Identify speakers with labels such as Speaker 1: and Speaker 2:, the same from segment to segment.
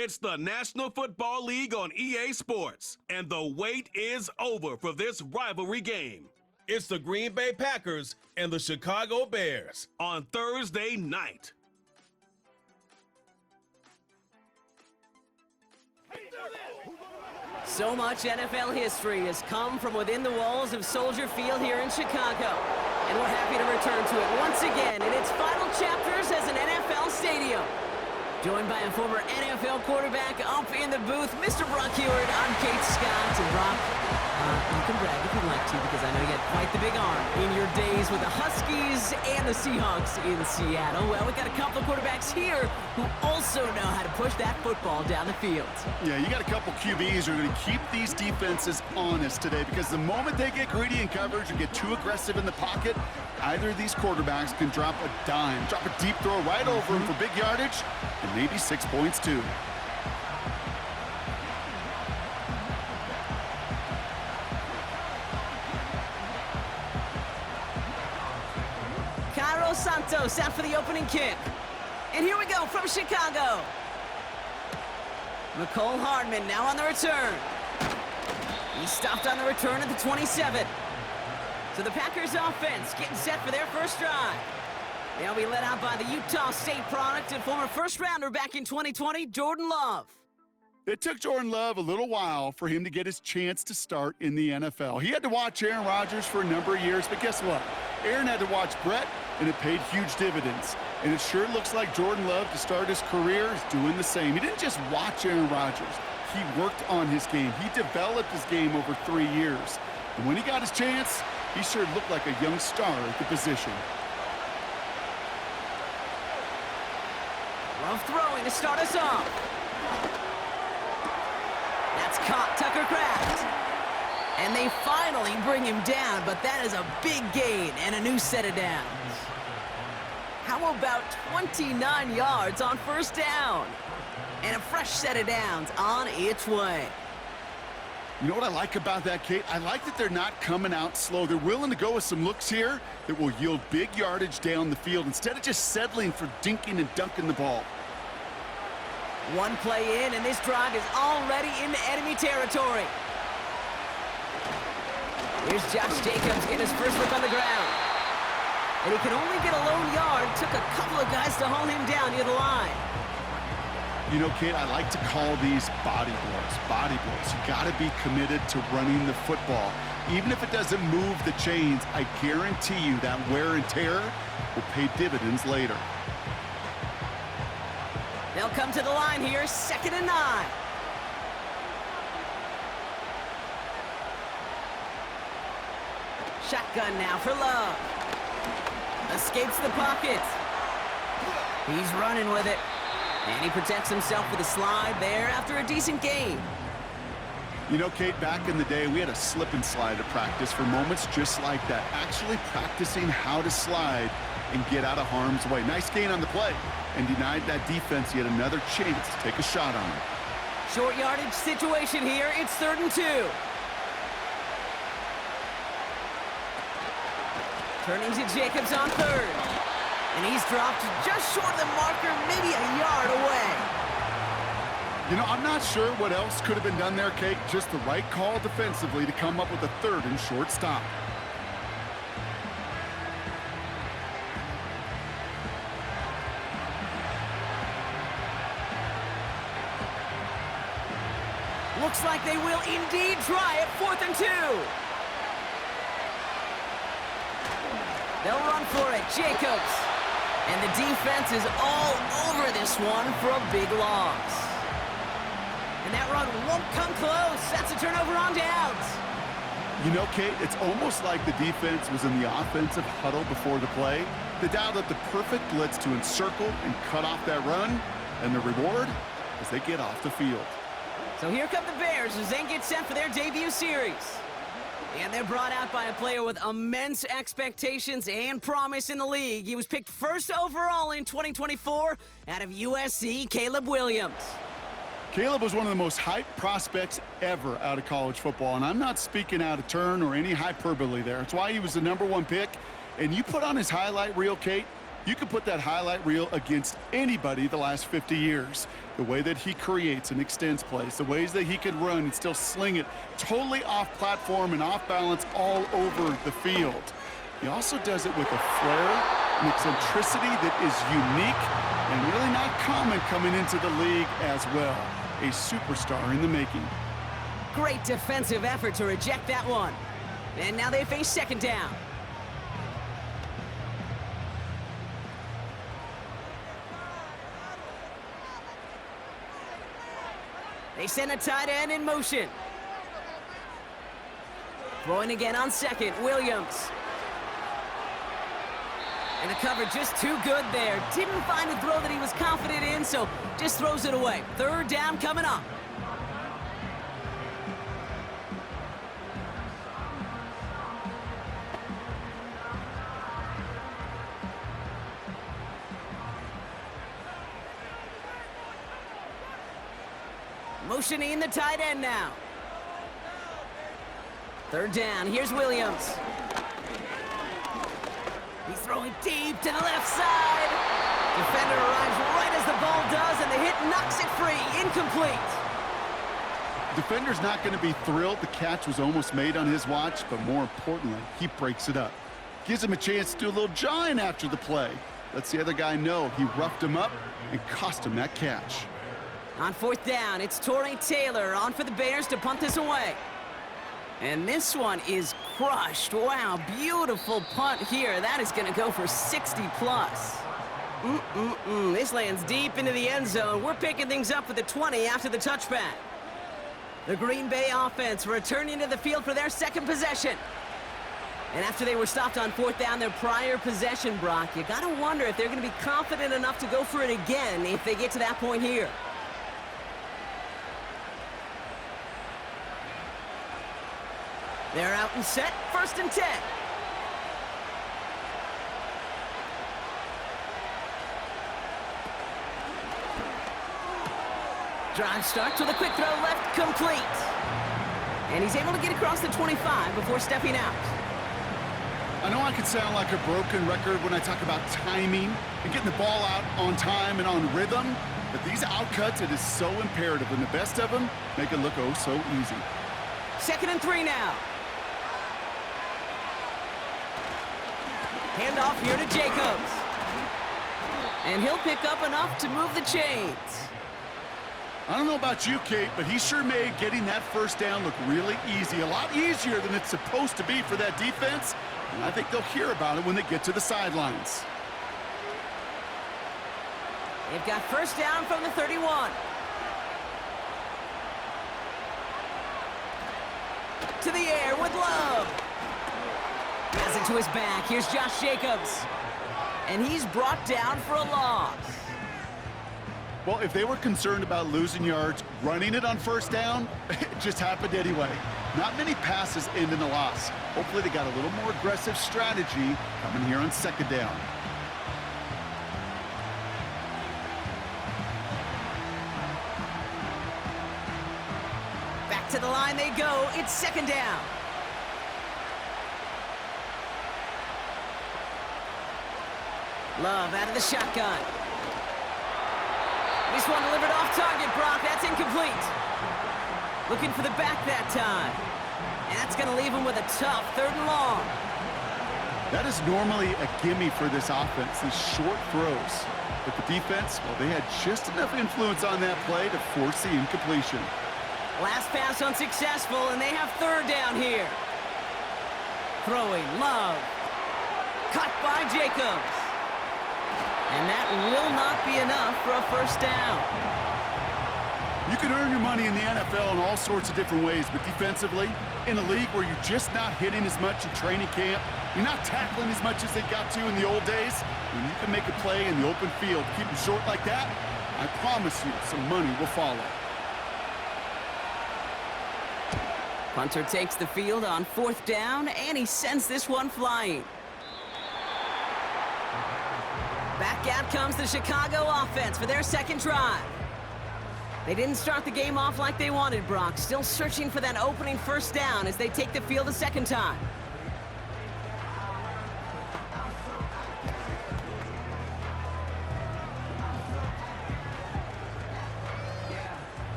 Speaker 1: It's the National Football League on EA Sports, and the wait is over for this rivalry game. It's the Green Bay Packers and the Chicago Bears on Thursday night.
Speaker 2: So much NFL history has come from within the walls of Soldier Field here in Chicago. And we're happy to return to it once again in its final chapters as an NFL stadium. Joined by a former NFL quarterback up in the booth, Mr. Brock Heward. I'm Kate Scott. And Brock, you can brag if you'd like to, because I know you had quite the big arm in your days with the Huskies and the Seahawks in Seattle. Well, we've got a couple of quarterbacks here who also know how to push that football down the field.
Speaker 3: Yeah, you got a couple QBs who are going to keep these defenses honest today, because the moment they get greedy in coverage and get too aggressive in the pocket, either of these quarterbacks can drop a dime, drop a deep throw right over him for big yardage, and maybe 6 points too.
Speaker 2: Cairo Santos out for the opening kick. And here we go from Chicago. McCole Hardman now on the return. He stopped on the return at the 27. So the Packers offense getting set for their first drive. They'll be led out by the Utah State product and former first-rounder back in 2020, Jordan Love.
Speaker 3: It took Jordan Love a little while for him to get his chance to start in the NFL. He had to watch Aaron Rodgers for a number of years, but guess what? Aaron had to watch Brett, and it paid huge dividends. And it sure looks like Jordan Love, to start his career, is doing the same. He didn't just watch Aaron Rodgers. He worked on his game. He developed his game over 3 years. And when he got his chance, he sure looked like a young star at the position.
Speaker 2: Love throwing to start us off. That's caught Tucker Kraft. And they finally bring him down, but that is a big gain and a new set of downs. How about 29 yards on first down? And a fresh set of downs on its way.
Speaker 3: You know what I like about that, Kate? I like that they're not coming out slow. They're willing to go with some looks here that will yield big yardage down the field instead of just settling for dinking and dunking the ball.
Speaker 2: One play in, and this drive is already into enemy territory. Here's Josh Jacobs getting his first look on the ground. And he can only get a lone yard. Took a couple of guys to hold him down near the line.
Speaker 3: You know, Kate, I like to call these body blows. Body blows. You got to be committed to running the football. Even if it doesn't move the chains, I guarantee you that wear and tear will pay dividends later.
Speaker 2: They'll come to the line here, 2nd and 9. Shotgun now for Love. Escapes the pocket. He's running with it. And he protects himself with a slide there after a decent gain.
Speaker 3: You know, Kate, back in the day, we had a slip and slide at practice for moments just like that. Actually practicing how to slide and get out of harm's way. Nice gain on the play, and denied that defense yet another chance to take a shot on him.
Speaker 2: Short yardage situation here. It's 3rd and 2. Turning to Jacobs on 3rd. And he's dropped just short of the marker, maybe a yard away.
Speaker 3: You know, I'm not sure what else could have been done there, Kate. Just the right call defensively to come up with a 3rd and short stop.
Speaker 2: Looks like they will indeed try it. 4th and 2. They'll run for it. Jacobs. And the defense is all over this one for a big loss. And that run won't come close. That's a turnover on downs.
Speaker 3: You know, Kate, it's almost like the defense was in the offensive huddle before the play. They dialed up the perfect blitz to encircle and cut off that run. And the reward is they get off the field.
Speaker 2: So here come the Bears as they get set for their debut series. And they're brought out by a player with immense expectations and promise in the league. He was picked 1st overall in 2024 out of USC, Caleb Williams.
Speaker 3: Caleb was one of the most hyped prospects ever out of college football, and I'm not speaking out of turn or any hyperbole there. It's why he was the #1 pick. And you put on his highlight reel, Kate, you could put that highlight reel against anybody the last 50 years. The way that he creates and extends plays, the ways that he could run and still sling it totally off platform and off balance all over the field. He also does it with a flair and eccentricity that is unique and really not common coming into the league as well. A superstar in the making.
Speaker 2: Great defensive effort to reject that one. And now they face second down. They send a tight end in motion. Throwing again on second, Williams. And the coverage just too good there. Didn't find a throw that he was confident in, so just throws it away. Third down coming up. Motioning the tight end now. Third down, here's Williams. He's throwing deep to the left side. Defender arrives right as the ball does, and the hit knocks it free. Incomplete.
Speaker 3: Defender's not going to be thrilled the catch was almost made on his watch, but more importantly, he breaks it up. Gives him a chance to do a little jawing after the play. Lets the other guy know he roughed him up and cost him that catch.
Speaker 2: On fourth down, it's Torrey Taylor on for the Bears to punt this away. And this one is crushed. Wow, beautiful punt here. That is going to go for 60 plus. This lands deep into the end zone. We're picking things up with the 20 after the touchback. The Green Bay offense returning to the field for their second possession. And after they were stopped on fourth down their prior possession, Brock, you got to wonder if they're going to be confident enough to go for it again if they get to that point here. They're out and set, 1st and 10. Drive starts with a quick throw left, complete. And he's able to get across the 25 before stepping out.
Speaker 3: I know I can sound like a broken record when I talk about timing and getting the ball out on time and on rhythm, but these outcuts, it is so imperative, and the best of them make it look oh so easy.
Speaker 2: 2nd and 3 now. Handoff here to Jacobs. And he'll pick up enough to move the chains.
Speaker 3: I don't know about you, Kate, but he sure made getting that first down look really easy. A lot easier than it's supposed to be for that defense. And I think they'll hear about it when they get to the sidelines.
Speaker 2: They've got first down from the 31. To the air with Love. Has it to his back. Here's Josh Jacobs. And he's brought down for a loss.
Speaker 3: Well, if they were concerned about losing yards, running it on first down, it just happened anyway. Not many passes end in a loss. Hopefully they got a little more aggressive strategy coming here on 2nd down.
Speaker 2: Back to the line they go. It's 2nd down. Love out of the shotgun. This one delivered off target, Brock. That's incomplete. Looking for the back that time. And that's going to leave him with a tough 3rd and long.
Speaker 3: That is normally a gimme for this offense, these short throws. But the defense, well, they had just enough influence on that play to force the incompletion.
Speaker 2: Last pass unsuccessful, and they have 3rd down here. Throwing, Love. Cut by Jacobs. And that will not be enough for a first down.
Speaker 3: You can earn your money in the NFL in all sorts of different ways, but defensively, in a league where you're just not hitting as much in training camp, you're not tackling as much as they got to in the old days, when you can make a play in the open field, keep them short like that, I promise you some money will follow.
Speaker 2: Punter takes the field on 4th down, and he sends this one flying. Back out comes the Chicago offense for their 2nd drive. They didn't start the game off like they wanted, Brock. Still searching for that opening first down as they take the field a 2nd time.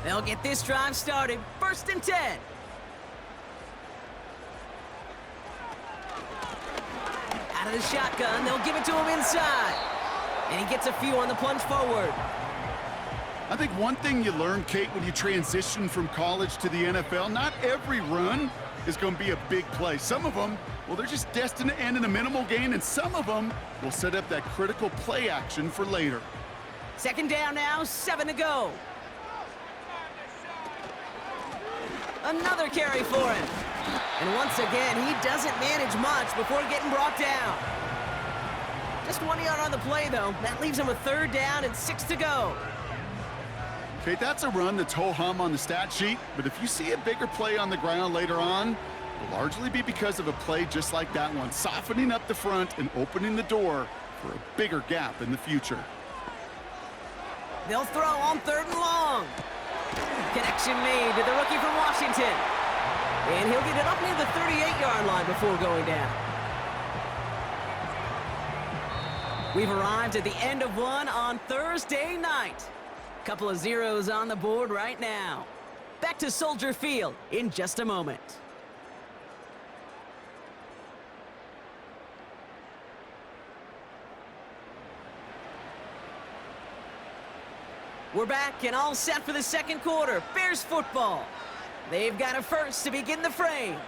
Speaker 2: They'll get this drive started. 1st and 10. Out of the shotgun, they'll give it to him inside. And he gets a few on the plunge forward.
Speaker 3: I think one thing you learn, Kate, when you transition from college to the NFL, not every run is going to be a big play. Some of them, well, they're just destined to end in a minimal gain, and some of them will set up that critical play action for later.
Speaker 2: 2nd down now, 7 to go. Another carry for him. And once again, he doesn't manage much before getting brought down. Just 1 yard on the play, though. That leaves him with 3rd down and 6 to go.
Speaker 3: Okay, that's a run that's ho-hum on the stat sheet, but if you see a bigger play on the ground later on, it'll largely be because of a play just like that one, softening up the front and opening the door for a bigger gap in the future.
Speaker 2: They'll throw on 3rd and long. Connection made to the rookie from Washington. And he'll get it up near the 38-yard line before going down. We've arrived at the end of one on Thursday night. Couple of zeros on the board right now. Back to Soldier Field in just a moment. We're back and all set for the 2nd quarter. Bears football. They've got a first to begin the frame.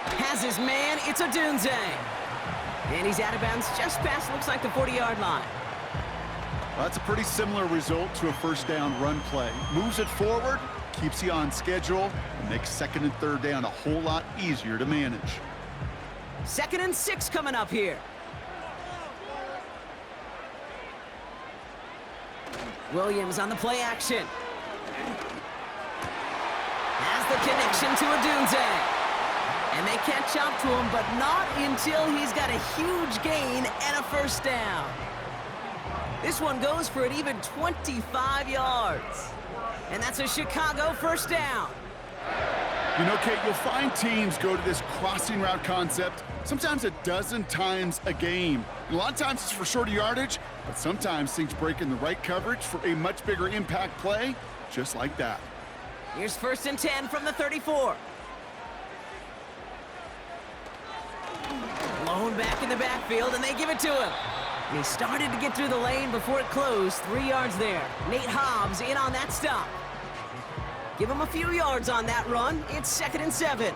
Speaker 2: Has his man, it's Odunze. And he's out of bounds just past, looks like, the 40-yard line.
Speaker 3: Well, that's a pretty similar result to a 1st down run play. Moves it forward, keeps you on schedule, and makes 2nd and 3rd down a whole lot easier to manage.
Speaker 2: 2nd and 6 coming up here. Williams on the play action. Has the connection to Odunze. And they catch up to him, but not until he's got a huge gain and a 1st down. This one goes for an even 25 yards. And that's a Chicago 1st down.
Speaker 3: You know, Kate, you'll find teams go to this crossing route concept sometimes a dozen times a game. And a lot of times it's for shorter yardage, but sometimes things break in the right coverage for a much bigger impact play, just like that.
Speaker 2: Here's 1st and 10 from the 34. Blown back in the backfield, and they give it to him. And he started to get through the lane before it closed. 3 yards there. Nate Hobbs in on that stop. Give him a few yards on that run. It's 2nd and 7.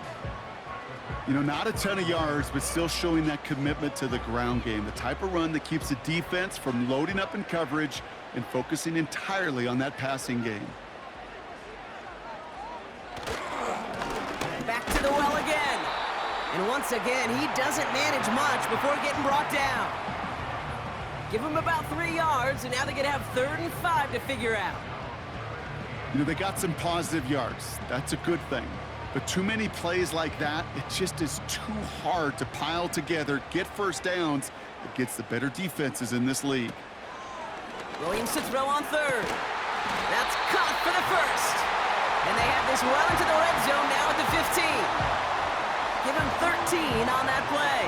Speaker 3: You know, not a ton of yards, but still showing that commitment to the ground game. The type of run that keeps the defense from loading up in coverage and focusing entirely on that passing game.
Speaker 2: Back to the well again. And once again, he doesn't manage much before getting brought down. Give him about 3 yards, and now they're going to have 3rd and 5 to figure out.
Speaker 3: You know, they got some positive yards. That's a good thing. But too many plays like that, it just is too hard to pile together, get 1st downs against the better defenses in this league.
Speaker 2: Williams to throw on 3rd. That's caught for the 1st. And they have this well into the red zone now at the 15. Give him 13 on that play.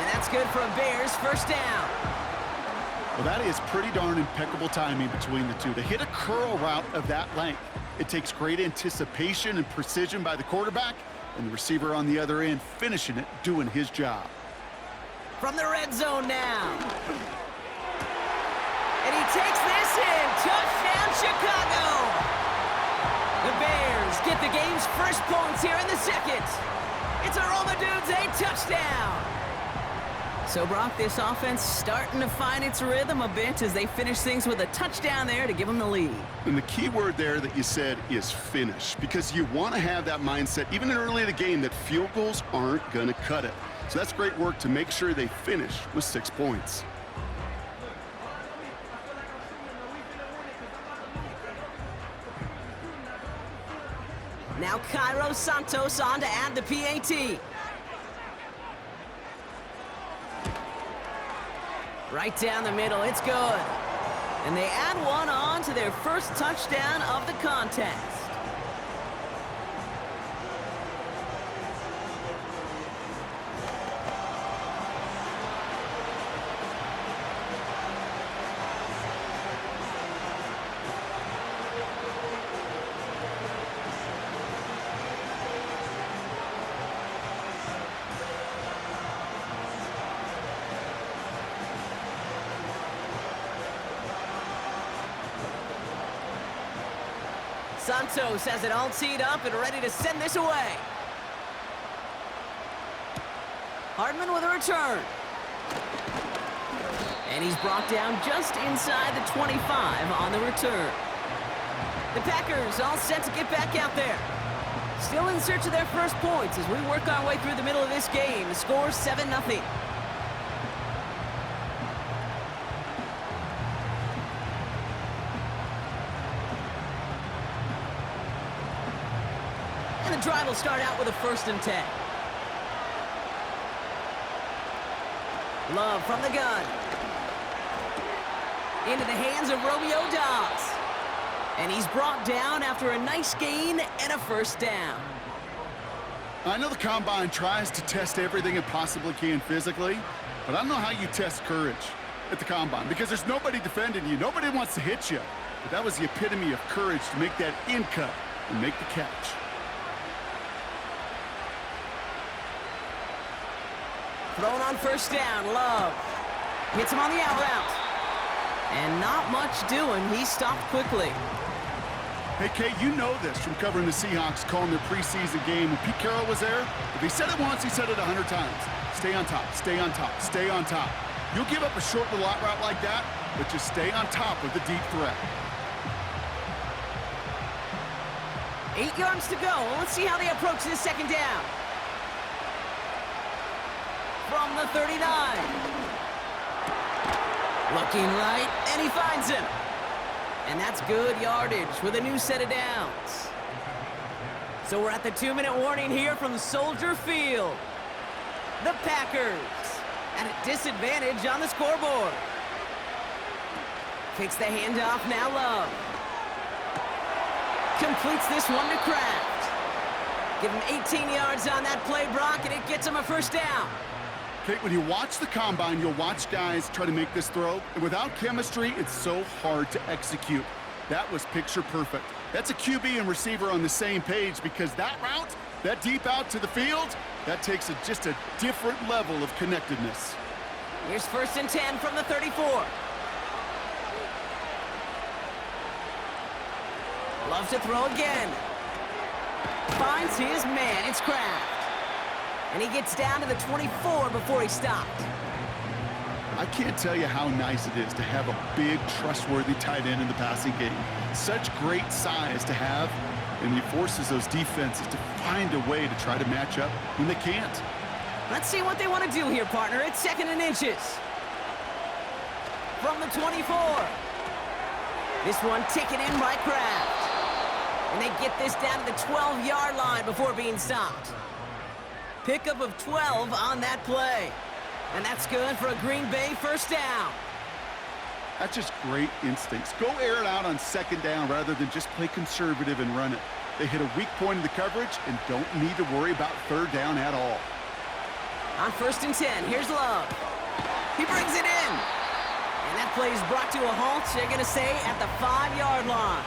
Speaker 2: And that's good for a Bears 1st down.
Speaker 3: Well, that is pretty darn impeccable timing between the two. To hit a curl route of that length, it takes great anticipation and precision by the quarterback, and the receiver on the other end finishing it, doing his job.
Speaker 2: From the red zone now. And he takes this in. Touchdown, Chicago. The Bears get the game's first points here in the 2nd. It's a Roma Odunze touchdown. So, Brock, this offense starting to find its rhythm a bit as they finish things with a touchdown there to give them the lead.
Speaker 3: And the key word there that you said is finish, because you want to have that mindset, even early in the game, that field goals aren't going to cut it. So that's great work to make sure they finish with 6 points.
Speaker 2: Now Cairo Santos on to add the PAT. Right down the middle, it's good. And they add one on to their first touchdown of the contest. Santos has it all teed up and ready to send this away. Hardman with a return. And he's brought down just inside the 25 on the return. The Packers all set to get back out there. Still in search of their first points as we work our way through the middle of this game. The score 7-0. And the drive will start out with a 1st and 10. Love from the gun. Into the hands of Romeo Dobbs. And he's brought down after a nice gain and a 1st down.
Speaker 3: I know the Combine tries to test everything it possibly can physically, but I don't know how you test courage at the Combine because there's nobody defending you. Nobody wants to hit you. But that was the epitome of courage to make that in cut and make the catch.
Speaker 2: Thrown on 1st down, Love. Hits him on the out route. And not much doing. He stopped quickly.
Speaker 3: Hey, Kate, you know this from covering the Seahawks, calling their preseason game. When Pete Carroll was there, if he said it once, he said it 100 times. Stay on top, stay on top, stay on top. You'll give up a short little out route like that, but just stay on top of the deep threat.
Speaker 2: 8 yards to go. Let's see how they approach this 2nd down. From the 39. Looking right, and he finds him. And that's good yardage with a new set of downs. So we're at the 2-minute warning here from Soldier Field. The Packers at a disadvantage on the scoreboard. Takes the handoff, now Love. Completes this one to Kraft. Give him 18 yards on that play, Brock, and it gets him a 1st down.
Speaker 3: Kate, when you watch the Combine, you'll watch guys try to make this throw, and without chemistry, it's so hard to execute. That was picture perfect. That's a QB and receiver on the same page because that route, that deep out to the field, that takes just a different level of connectedness.
Speaker 2: Here's 1st and 10 from the 34. Love to throw again. Finds his man, it's Kraft. And he gets down to the 24 before he stopped.
Speaker 3: I can't tell you how nice it is to have a big, trustworthy tight end in the passing game. Such great size to have, and he forces those defenses to find a way to try to match up when they can't.
Speaker 2: Let's see what they want to do here, partner. It's 2nd and inches. From the 24. This one taken in by Kraft. And they get this down to the 12-yard line before being stopped. Pickup of 12 on that play. And that's good for a Green Bay 1st down.
Speaker 3: That's just great instincts. Go air it out on 2nd down rather than just play conservative and run it. They hit a weak point in the coverage and don't need to worry about 3rd down at all.
Speaker 2: On 1st and 10, here's Love. He brings it in. And that play is brought to a halt, they're going to say, at the 5-yard line.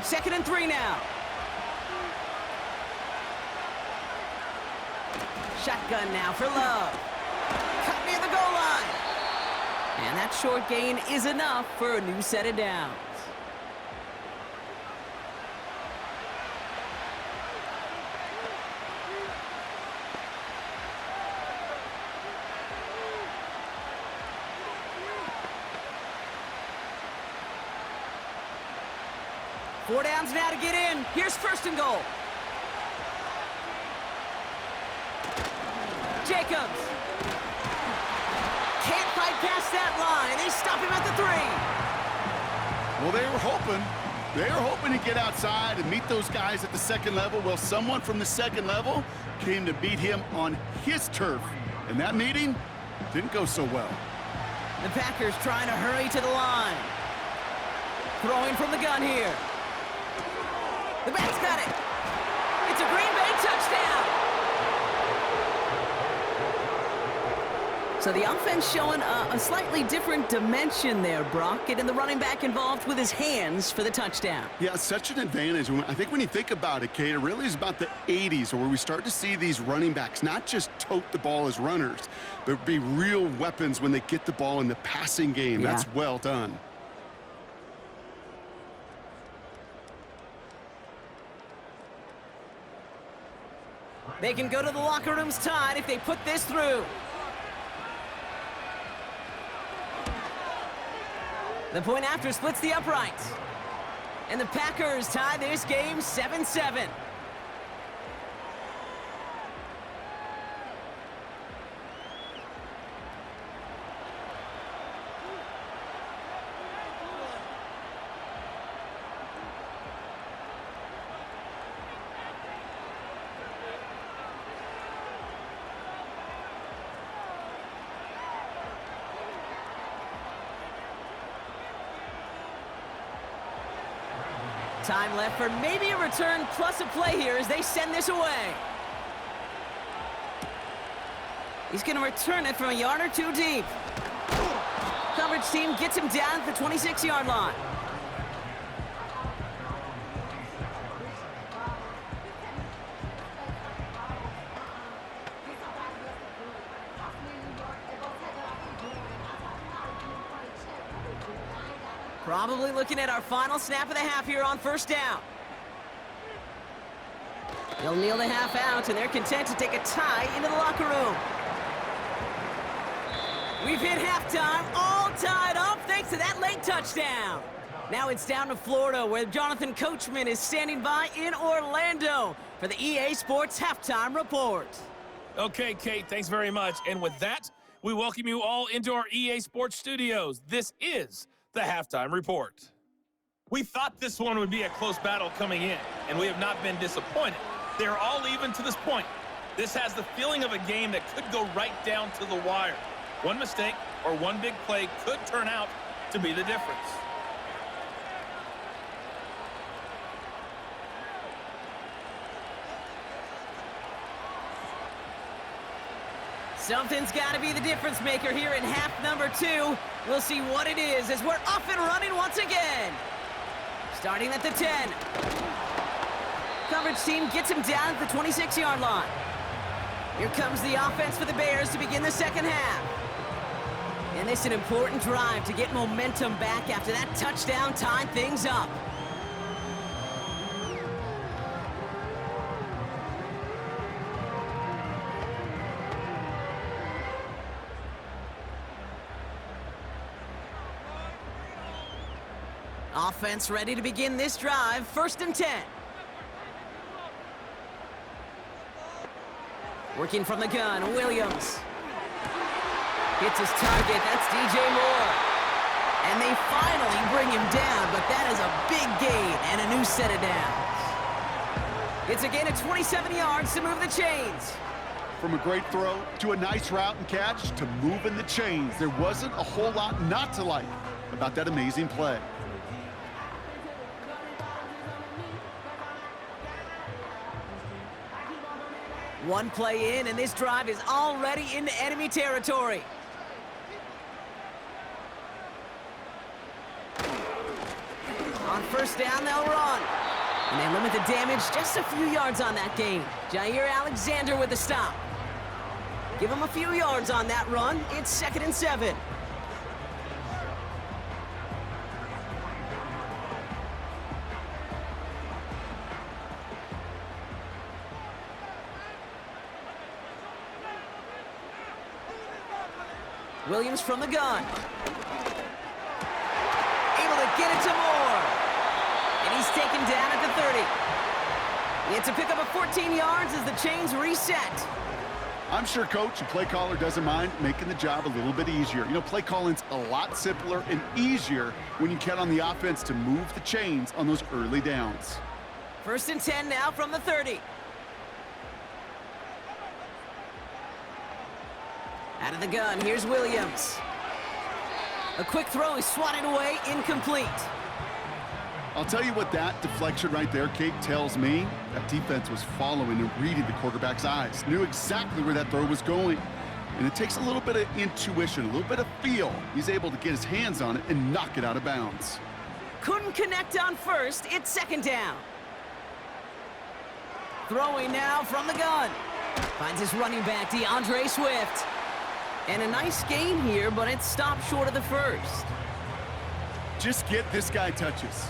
Speaker 2: Second and 3 now. Shotgun now for Love. Cut near the goal line. And that short gain is enough for a new set of downs. Four downs now to get in. Here's 1st and goal. Jacobs. Can't fight past that line. They stop him at the 3.
Speaker 3: Well, they were hoping to get outside and meet those guys at the 2nd level. Well, someone from the 2nd level came to beat him on his turf. And that meeting didn't go so well.
Speaker 2: The Packers trying to hurry to the line. Throwing from the gun here. The back's got it. It's a Green Bay touchdown. So the offense showing a slightly different dimension there, Brock, getting the running back involved with his hands for the touchdown.
Speaker 3: Yeah, such an advantage. I think when you think about it, Kate, it really is about the 80s where we start to see these running backs not just tote the ball as runners, but be real weapons when they get the ball in the passing game.
Speaker 2: Yeah.
Speaker 3: That's well done.
Speaker 2: They can go to the locker rooms tied if they put this through. The point after splits the uprights. And the Packers tie this game 7-7. Time left for maybe a return plus a play here as they send this away. He's going to return it from a yard or two deep. Coverage team gets him down at the 26-yard line. Probably looking at our final snap of the half here on first down. They'll kneel the half out, and they're content to take a tie into the locker room. We've hit halftime, all tied up thanks to that late touchdown. Now it's down to Florida, where Jonathan Coachman is standing by in Orlando for the EA Sports Halftime Report.
Speaker 4: Okay, Kate, thanks very much. And with that, we welcome you all into our EA Sports studios. This is the Halftime Report. We thought this one would be a close battle coming in, and we have not been disappointed. They're all even to this point. This has the feeling of a game that could go right down to the wire. One mistake or one big play could turn out to be the difference.
Speaker 2: Something's got to be the difference maker here in half number 2. We'll see what it is as we're off and running once again. Starting at the 10. Coverage team gets him down at the 26-yard line. Here comes the offense for the Bears to begin the second half. And this is an important drive to get momentum back after that touchdown tied things up. Offense ready to begin this drive, 1st and 10. Working from the gun, Williams. Hits his target, that's DJ Moore. And they finally bring him down, but that is a big gain and a new set of downs. It's a gain of 27 yards to move the chains.
Speaker 3: From a great throw to a nice route and catch to moving the chains, there wasn't a whole lot not to like about that amazing play.
Speaker 2: One play in, and this drive is already into enemy territory. On first down, they'll run. And they limit the damage just a few yards on that gain. Jair Alexander with the stop. Give him a few yards on that run. It's 2nd and 7. Williams from the gun. Able to get it to Moore. And he's taken down at the 30. It's a pickup of 14 yards as the chains reset.
Speaker 3: I'm sure coach and play caller doesn't mind making the job a little bit easier. You know, play calling's a lot simpler and easier when you count on the offense to move the chains on those early downs.
Speaker 2: 1st and 10 now from the 30. Out of the gun, here's Williams. A quick throw is swatted away, incomplete.
Speaker 3: I'll tell you what that deflection right there, Kate, tells me. That defense was following and reading the quarterback's eyes. Knew exactly where that throw was going. And it takes a little bit of intuition, a little bit of feel. He's able to get his hands on it and knock it out of bounds.
Speaker 2: Couldn't connect on first. It's second down. Throwing now from the gun. Finds his running back, DeAndre Swift. And a nice gain here, but it stopped short of the first.
Speaker 3: Just get this guy touches.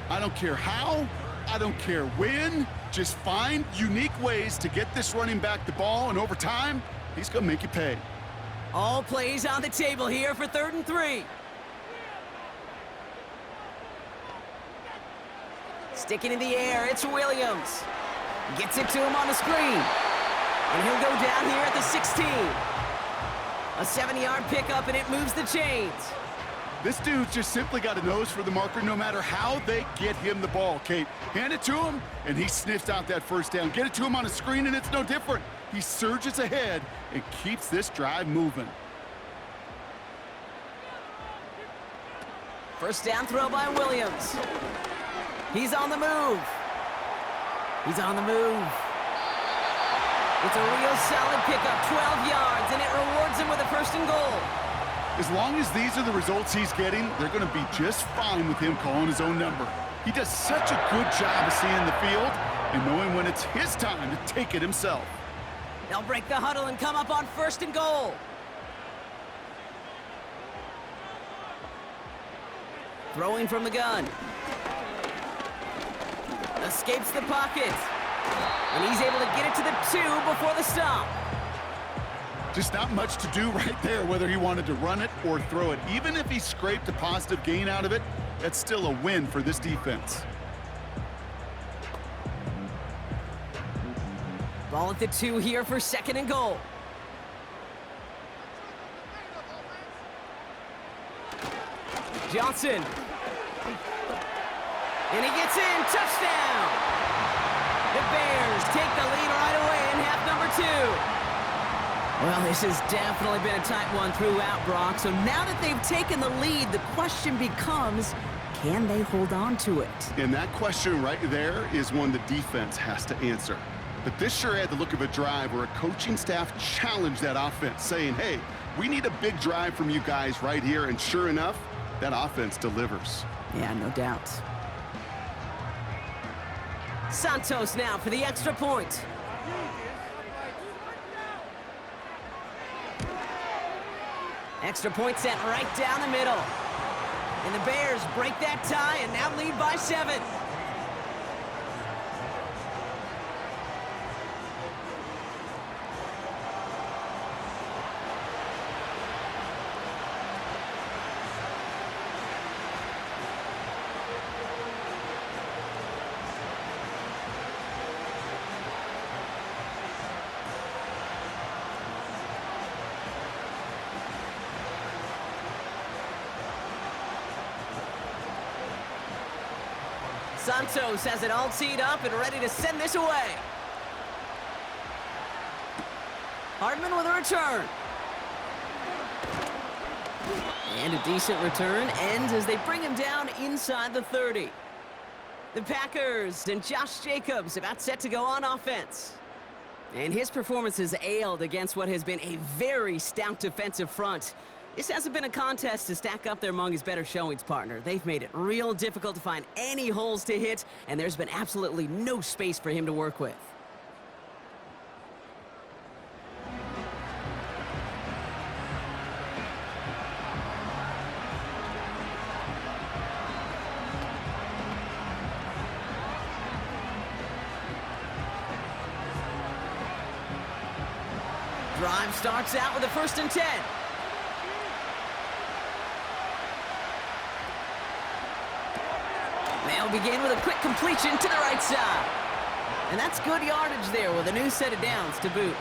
Speaker 3: I don't care how, I don't care when. Just find unique ways to get this running back the ball, and over time, he's going to make you pay.
Speaker 2: All plays on the table here for 3rd and 3. Sticking in the air, it's Williams. Gets it to him on the screen. And he'll go down here at the 16. A 7-yard pickup, and it moves the chains.
Speaker 3: This dude's just simply got a nose for the marker no matter how they get him the ball, Kate. Hand it to him, and he sniffs out that first down. Get it to him on a screen, and it's no different. He surges ahead and keeps this drive moving.
Speaker 2: First down throw by Williams. He's on the move. He's on the move. It's a real solid pickup, 12 yards, and it rewards him with a 1st and goal.
Speaker 3: As long as these are the results he's getting, they're going to be just fine with him calling his own number. He does such a good job of seeing the field and knowing when it's his time to take it himself.
Speaker 2: They'll break the huddle and come up on 1st and goal. Throwing from the gun. Escapes the pocket. And he's able to get it to the 2 before the stop.
Speaker 3: Just not much to do right there, whether he wanted to run it or throw it. Even if he scraped a positive gain out of it, that's still a win for this defense.
Speaker 2: Ball at the 2 here for 2nd and goal. Johnson. And he gets in. Touchdown! The Bears take the lead right away in half number 2. Well, this has definitely been a tight one throughout, Brock. So now that they've taken the lead, the question becomes, can they hold on to it?
Speaker 3: And that question right there is one the defense has to answer. But this sure had the look of a drive where a coaching staff challenged that offense, saying, hey, we need a big drive from you guys right here. And sure enough, that offense delivers.
Speaker 2: Yeah, no doubt. Santos now for the extra point. Extra point sent right down the middle. And the Bears break that tie and now lead by 7. Santos has it all teed up and ready to send this away. Hardman with a return. And a decent return ends as they bring him down inside the 30. The Packers and Josh Jacobs about set to go on offense. And his performance has ailed against what has been a very stout defensive front. This hasn't been a contest to stack up there among his better showings, partner. They've made it real difficult to find any holes to hit, and there's been absolutely no space for him to work with. Drive starts out with a 1st and 10. They'll begin with a quick completion to the right side. And that's good yardage there with a new set of downs to boot.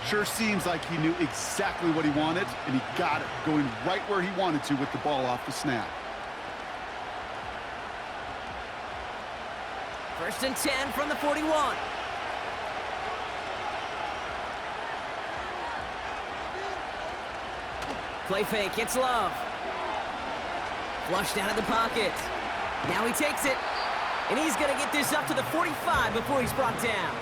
Speaker 3: Sure seems like he knew exactly what he wanted, and he got it, going right where he wanted to with the ball off the snap.
Speaker 2: 1st and 10 from the 41. Play fake, it's Love. Flushed out of the pocket. Now he takes it, and he's going to get this up to the 45 before he's brought down.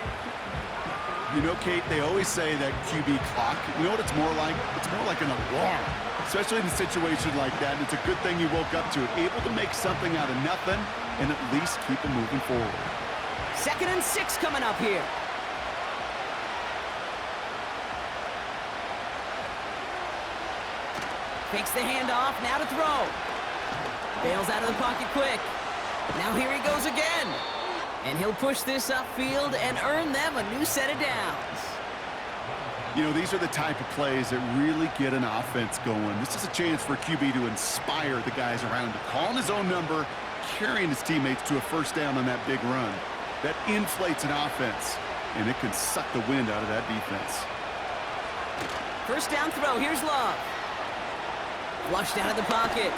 Speaker 3: You know, Kate, they always say that QB clock, you know what it's more like? It's more like an alarm, especially in a situation like that. And it's a good thing you woke up to it, able to make something out of nothing and at least keep them moving forward.
Speaker 2: 2nd and 6 coming up here. Fakes the handoff, now to throw. Bails out of the pocket quick. Now here he goes again. And he'll push this upfield and earn them a new set of downs.
Speaker 3: You know, these are the type of plays that really get an offense going. This is a chance for QB to inspire the guys around him. Calling his own number, carrying his teammates to a first down on that big run. That inflates an offense, and it can suck the wind out of that defense.
Speaker 2: First down throw, here's Love. Flushed out of the pocket.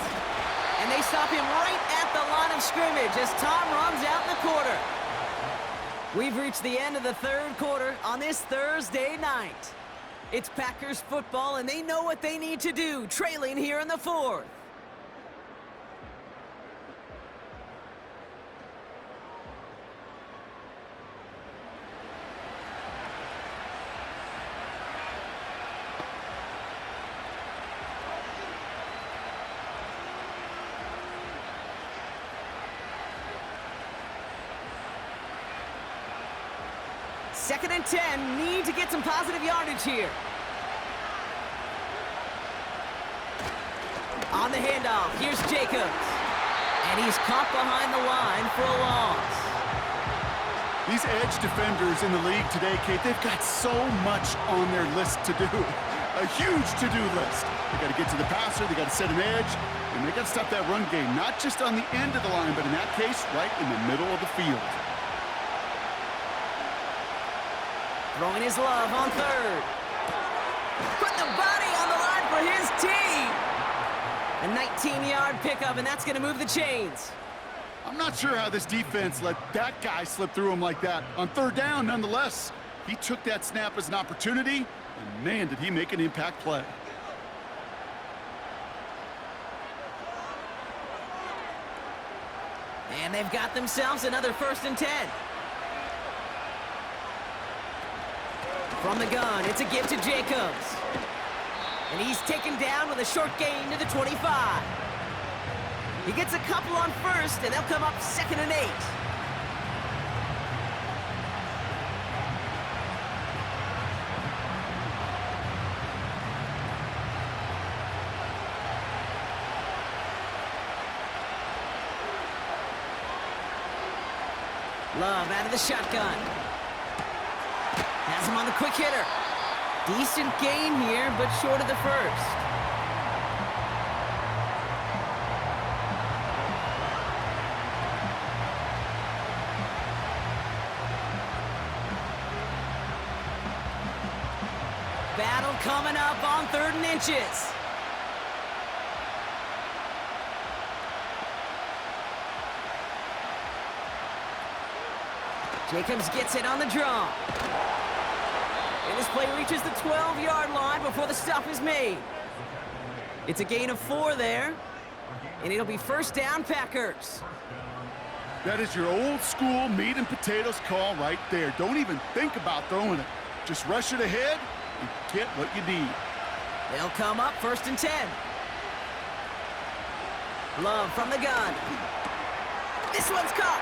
Speaker 2: And they stop him right at the line of scrimmage as Tom runs out in the quarter. We've reached the end of the 3rd quarter on this Thursday night. It's Packers football, and they know what they need to do, trailing here in the 4th. Second and 10, need to get some positive yardage here. On the handoff, here's Jacobs. And he's caught behind the line for a loss.
Speaker 3: These edge defenders in the league today, Kate, they've got so much on their list to do. A huge to-do list. They got to get to the passer, they got to set an edge, and they got to stop that run game, not just on the end of the line, but in that case, right in the middle of the field.
Speaker 2: Throwing his Love on 3rd. Putting the body on the line for his team. A 19-yard pickup, and that's going to move the chains.
Speaker 3: I'm not sure how this defense let that guy slip through him like that. On 3rd down, nonetheless, he took that snap as an opportunity, and man, did he make an impact play.
Speaker 2: And they've got themselves another 1st and 10. From the gun, it's a give to Jacobs. And he's taken down with a short gain to the 25. He gets a couple on 1st, and they'll come up 2nd and 8. Love out of the shotgun. Has him on the quick hitter. Decent gain here, but short of the 1st. Battle coming up on 3rd and inches. Jacobs gets it on the draw. And this play reaches the 12-yard line before the stop is made. It's a gain of 4 there, and it'll be 1st down Packers.
Speaker 3: That is your old school meat and potatoes call right there. Don't even think about throwing it. Just rush it ahead and get what you need.
Speaker 2: They'll come up 1st and 10. Love from the gun. This one's caught.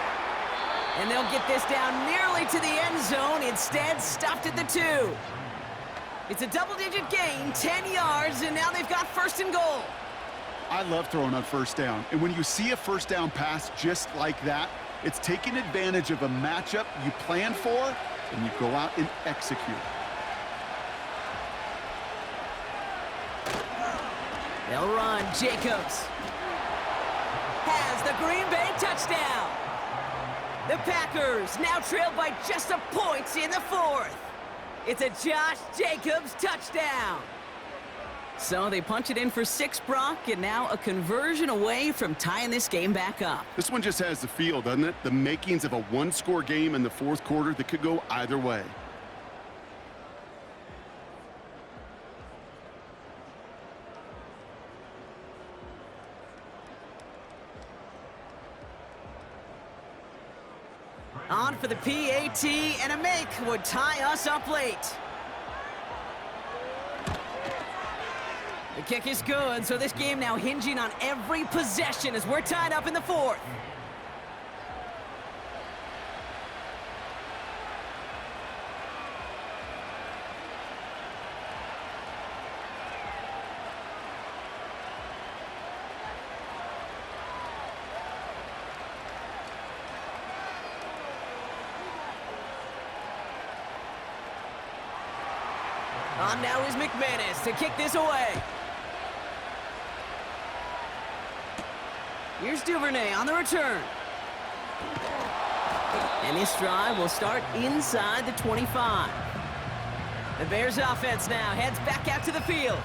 Speaker 2: And they'll get this down nearly to the end zone, instead stopped at the 2. It's a double-digit gain, 10 yards, and now they've got 1st and goal.
Speaker 3: I love throwing on 1st down. And when you see a 1st down pass just like that, it's taking advantage of a matchup you plan for, and you go out and execute.
Speaker 2: They'll run. Jacobs has the Green Bay touchdown. The Packers now trail by just a point in the 4th. It's a Josh Jacobs touchdown. So they punch it in for 6, Brock, and now a conversion away from tying this game back up.
Speaker 3: This one just has the feel, doesn't it? The makings of a one-score game in the 4th quarter that could go either way.
Speaker 2: On for the PAT, and a make would tie us up late. The kick is good, so this game now hinging on every possession as we're tied up in the fourth. On now is McManus to kick this away. Here's Duvernay on the return. And this drive will start inside the 25. The Bears offense now heads back out to the field.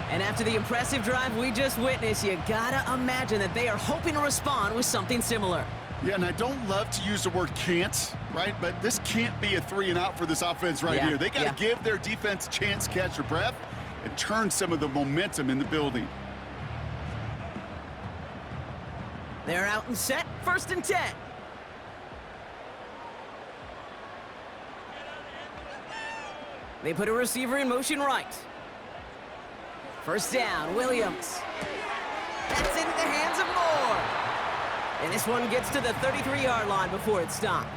Speaker 2: And after the impressive drive we just witnessed, you gotta imagine that they are hoping to respond with something similar.
Speaker 3: Yeah, and I don't love to use the word can't, right? But this can't be a 3-and-out for this offense right here. They got to give their defense a chance to catch their breath and turn some of the momentum in the building.
Speaker 2: They're out and set, 1st and 10. They put a receiver in motion right. 1st down, Williams. That's into the hands of Moore. And this one gets to the 33-yard line before it's stopped.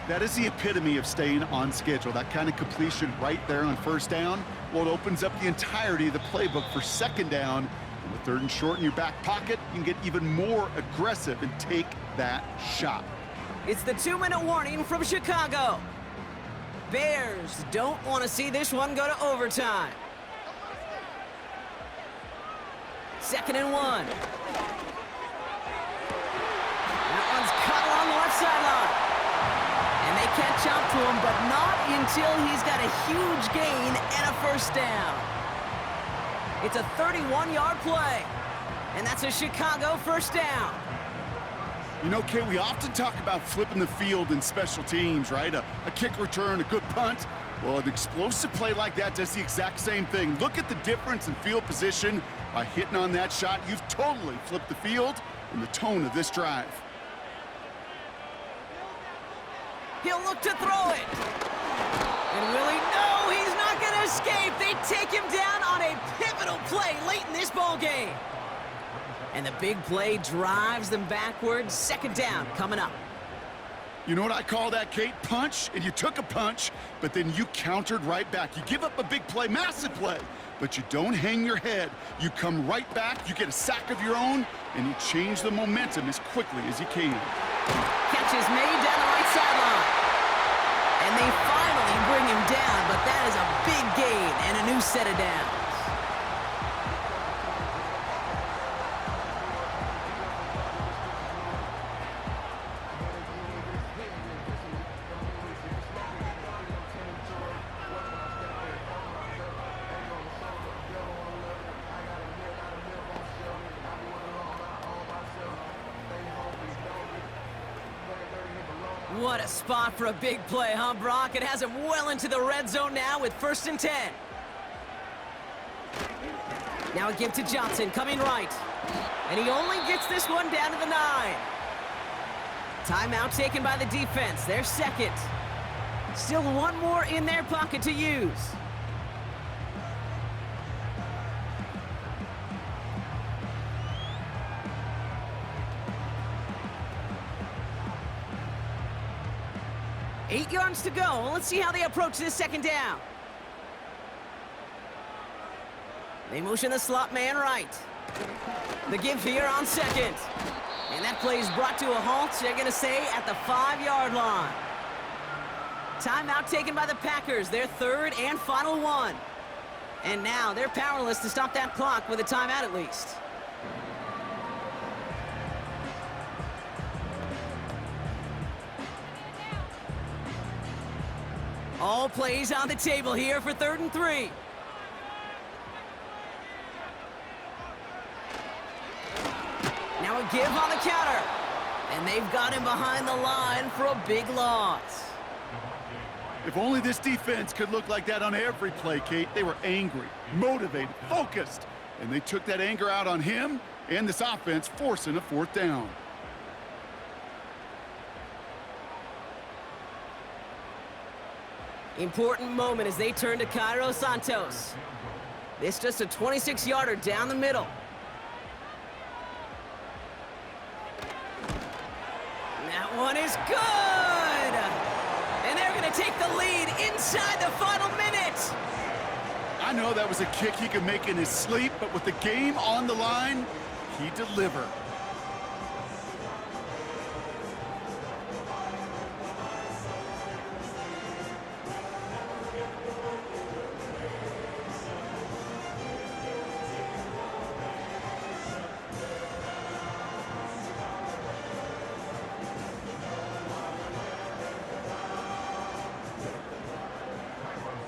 Speaker 3: That is the epitome of staying on schedule. That kind of completion right there on 1st down. Well, it opens up the entirety of the playbook for 2nd down. And with 3rd and short in your back pocket, you can get even more aggressive and take that shot.
Speaker 2: It's the 2-minute warning from Chicago. Bears don't want to see this one go to overtime. 2nd and 1. That one's cut along the left sideline. And they catch up to him, but not until he's got a huge gain and a 1st down. It's a 31-yard play, and that's a Chicago 1st down.
Speaker 3: You know, Kate, we often talk about flipping the field in special teams, right? A kick return, a good punt. Well, an explosive play like that does the exact same thing. Look at the difference in field position. By hitting on that shot, you've totally flipped the field and the tone of this drive.
Speaker 2: He'll look to throw it. And will he? No, he's not going to escape. They take him down on a pivotal play late in this ball game. And the big play drives them backwards. 2nd down coming up.
Speaker 3: You know what I call that, Kate? Punch, and you took a punch, but then you countered right back. You give up a big play, massive play, but you don't hang your head. You come right back, you get a sack of your own, and you change the momentum as quickly as you can.
Speaker 2: Catch is made down the right sideline. And they finally bring him down, but that is a big gain and a new set of downs. What a spot for a big play, huh, Brock? It has him well into the red zone now with 1st and 10. Now a give to Johnson, coming right. And he only gets this one down to the 9. Timeout taken by the defense, their 2nd. Still one more in their pocket to use. Eight yards to go. Let's see how they approach this 2nd down. They motion the slot man right. The give here on 2nd. And that play is brought to a halt, they're going to say, at the 5-yard line. Timeout taken by the Packers, their 3rd and final one. And now they're powerless to stop that clock with a timeout at least. All plays on the table here for 3rd and 3. Now a give on the counter. And they've got him behind the line for a big loss.
Speaker 3: If only this defense could look like that on every play, Kate. They were angry, motivated, focused. And they took that anger out on him and this offense, forcing a 4th down.
Speaker 2: Important moment as they turn to Cairo Santos. This just a 26-yarder down the middle. That one is good! And they're going to take the lead inside the final minute.
Speaker 3: I know that was a kick he could make in his sleep, but with the game on the line, he delivered.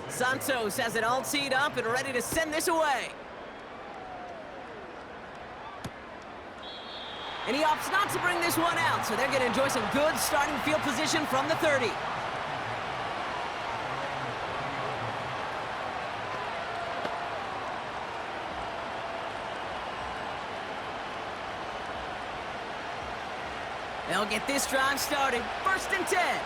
Speaker 2: Santos has it all teed up and ready to send this away. And he opts not to bring this one out, so they're going to enjoy some good starting field position from the 30. They'll get this drive started. 1st and 10.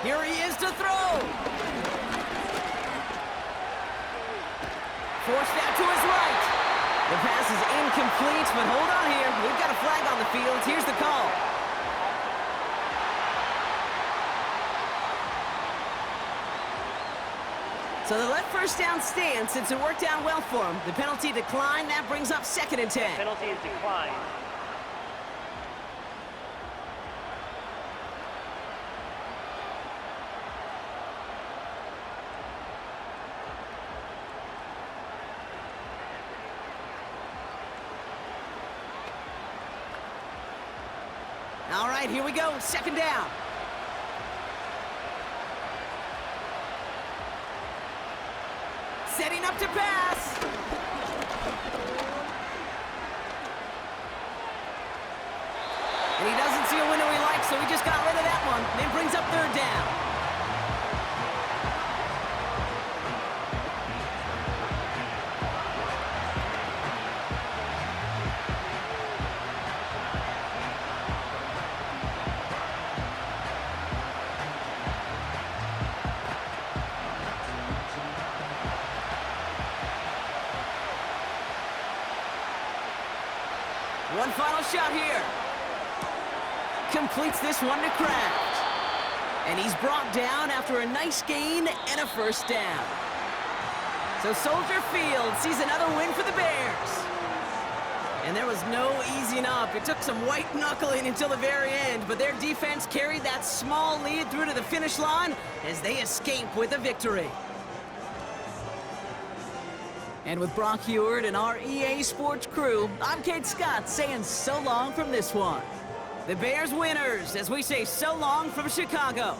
Speaker 2: Here he is to throw. Forced out to his right. The pass is incomplete, but hold on here. We've got a flag on the field. Here's the call. So they let first down stand since it worked out well for him. The penalty declined. That brings up 2nd and 10.
Speaker 5: Penalty is declined.
Speaker 2: All right, here we go. 2nd down. Setting up to pass. And he doesn't see a window he likes, so he just got rid of that one. And it brings up 3rd down. One final shot here. Completes this one to Kraft. And he's brought down after a nice gain and a 1st down. So Soldier Field sees another win for the Bears. And there was no easing up. It took some white knuckling until the very end, but their defense carried that small lead through to the finish line as they escape with a victory. And with Brock Heward and our EA Sports crew, I'm Kate Scott saying so long from this one. The Bears winners as we say so long from Chicago.